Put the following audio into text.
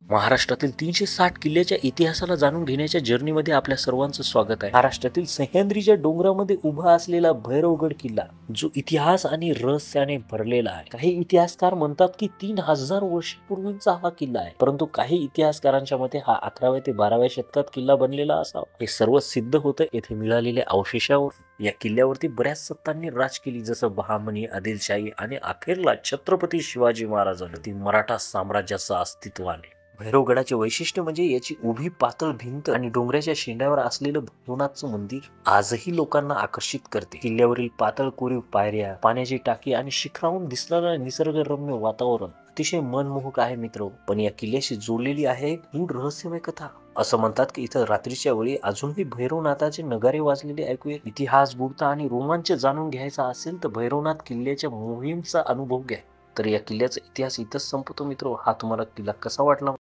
महाराष्ट्रातील 360 किल्ल्याच्या इतिहासाला जाणून घेण्याच्या जर्नीमध्ये आपल्या सर्वांचं स्वागत आहे। महाराष्ट्रातील सह्याद्रीच्या डोंगरामध्ये उभा असलेला भैरवगड किल्ला जो इतिहास आणि रहस्याने भरलेला आहे। काही इतिहासकार म्हणतात की 3000 वर्षापूर्वीचा हा किल्ला आहे, परंतु काही इतिहासकारांच्या मते हा 11व्या ते 12व्या शतकात किल्ला बनलेला असावा। हे सर्व सिद्ध होतं येथे मिळालेल्या अवशेषावर। या किल्ल्यावरती बऱ्याच सत्तांनी राज केली, जसं बहामनी, आदिलशाही आणि अखेरला छत्रपती शिवाजी महाराजांनी मराठा साम्राज्याचं अस्तित्व आले। भैरवगडाचे वैशिष्ट्य म्हणजे याची उभी पातळ भिंत आणि डोंगराच्या शेंड्यावर असलेलं भैरवनाथचं मंदिर आजही लोकांना आकर्षित करते। किल्ल्यावरील पातळ कोरीव पायऱ्या, पाण्याची टाकी आणि शिखरावरून दिसणारं निसर्गरम्य वातावरण अतिशय मनमोहक आहे मित्र। पण या किल्ल्याशी जोडलेली आहे एक गूढ रहस्यमय कथा। असं म्हणतात की इथं रात्रीच्या वेळी अजूनही भैरवनाथाचे नगारे वाजलेले ऐकूया। इतिहास, गूढता आणि रोमांच जाणून घ्यायचा असेल तर भैरवनाथ किल्ल्याच्या मोहीमचा अनुभव घ्या। तर या किल्ल्याचा इतिहास इथंच संपतो मित्र। हा तुम्हाला किल्ला कसा वाटला